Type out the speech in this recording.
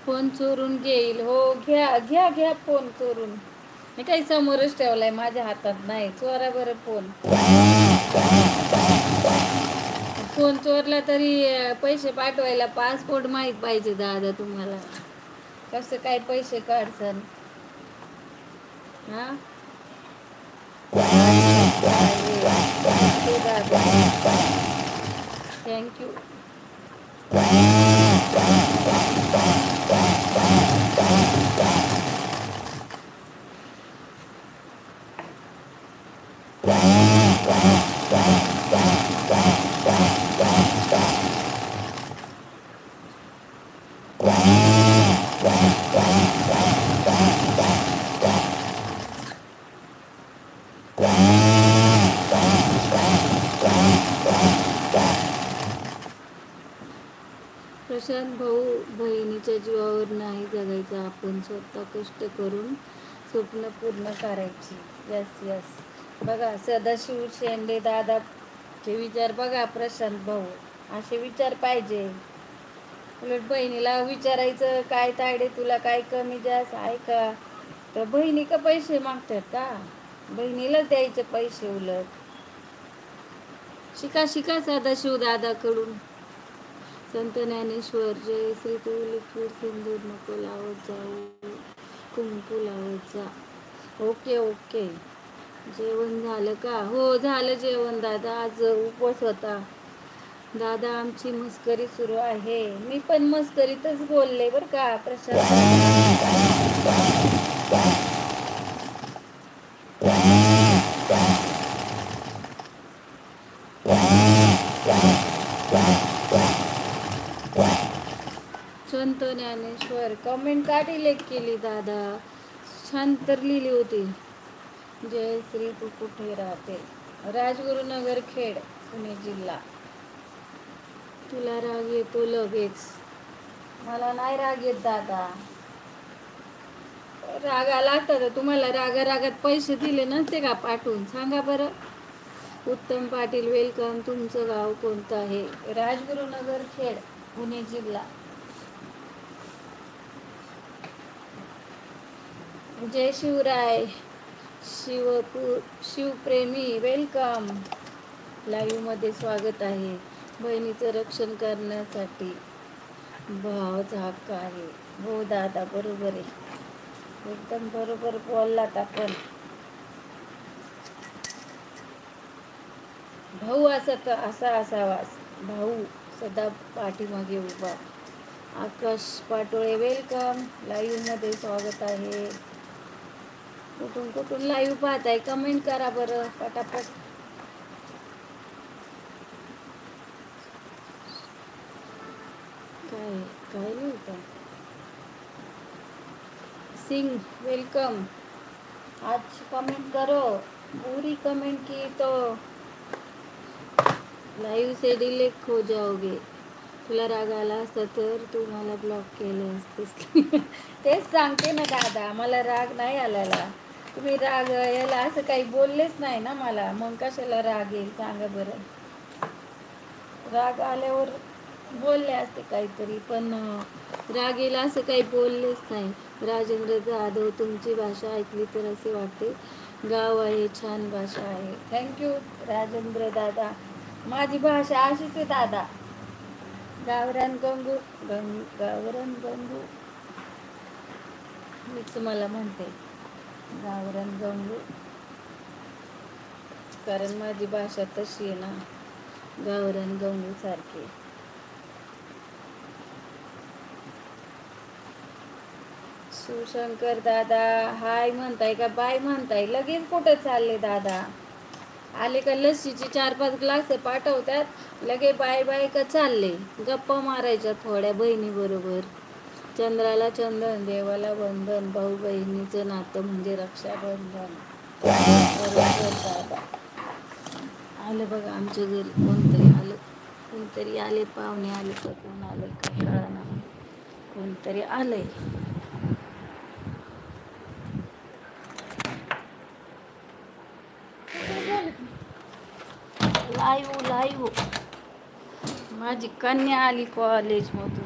Phone चोरून घेईल. हो, घ्या घ्या घ्या फोन चोरून. मी काही समोरच ठेवलाय, माझ्या हातात नाही. चोरा बरं फोन. फोन चोरला तरी पैसे पाठवायला पासपोर्ट माहीत पाहिजे दादा तुम्हाला. कसं काय पैसे काढसन? हा, थँक्यू. प्रशांत भाऊ, बहिणीच्या जीवावर नाही जगायचं आपण, स्वतः कष्ट करून स्वप्न पूर्ण करायची. Yes yes. बघा सदाशिव शेंडे दादाचे विचार बघा. प्रशांत भाऊ, असे विचार पाहिजे. उलट बहिणीला विचारायचं, काय तायडे तुला काय कमी जास्त आहे का? तर बहिणी का पैसे मागतात का? बहिणीलाच द्यायचे पैसे. उलट शिका शिका सदाशिव दादाकडून. संत ज्ञानेश्वर, जय श्री तू लिक्विड सिंदूर नको लावत जाऊ, कुंकू लावत जा. Okay okay. जेवण झालं का? हो झालं जेवण दादा. आज उपवास होता दादा. आमची मस्करी सुरू आहे. मी पण मस्करीतच बोलले बरं का प्रशांत. संत ज्ञानेश्वर कमेंट का डिलीट केली दादा? छान तर लिहिली होती. जय श्री तू कुठे राहते? राजगुरुनगर खेड, पुणे जिल्हा. तुला राग येतो लगेच. मला नाही राग येत दादा. राग आला असता तर तुम्हाला रागात पैसे दिले नसते का पाठवून? सांगा बरं. उत्तम पाटील वेलकम. तुमचं गाव कोणतं आहे? राजगुरुनगर खेड, पुणे जिल्हा. जय शिवराय. शिवप्रेमी वेलकम. लाईव्ह मध्ये स्वागत आहे. बहिणीचं रक्षण करण्यासाठी भावाचा हक्क आहे. हो दादा बरोबर आहे. एकदम बरोबर बोललात आपण. भाऊ असा असावाच. भाऊ सदा पाठीमागे उभा. आकाश पाटोळे वेलकम. लाईव्ह मध्ये स्वागत आहे. कुठून कुठून लाईव्ह पाहताय कमेंट करा बरं पटापट. काय काय लिहितं? सिंग वेलकम. आज कमेंट करो. पूरी कमेंट की तो लाईव्ह से डिलीट हो जाओगे. तुला राग आला असता तर तू मला ब्लॉक केले असतेस. तेच सांगते ना दादा, मला राग नाही आलेला. तुम्ही राग यायला असं काही बोललेच नाही ना मला, मग कशाला राग येईल सांगा बरं. राग आल्यावर बोलले असते काहीतरी, पण राग येईल असं काही बोललेच नाही. राजेंद्र जाधव, तुमची भाषा ऐकली तर असे वाटते गाव आहे, छान भाषा आहे. थँक्यू राजेंद्र दादा. माझी भाषा अशीच आहे दादा. गावरान गंगू गावरान गंगू मीच मला म्हणते गावरान गंगू, कारण माझी भाषा तशी आहे ना, गावरान गंगू सारखी. शिवशंकर दादा हाय म्हणताय का बाय म्हणताय? लगेच कुठं चालले दादा? आले का लस्सीची 4-5 ग्लास पाठवतात, लगे बाय बाय का चालले? गप्पा मारायच्या थोड्या बहिणी बरोबर. चंद्राला चंदन, देवाला वंदन, भाऊ बहिणीचं नातं म्हणजे रक्षाबंधन. बरोबर दादा. आलं बघा आमच्या घरी कोणतरी आलं. कोणतरी आले, पाहुणे आले का कोण आले का कळना, कोणतरी आलंय. लाईव्ह माझी कन्या आली कॉलेजमधून.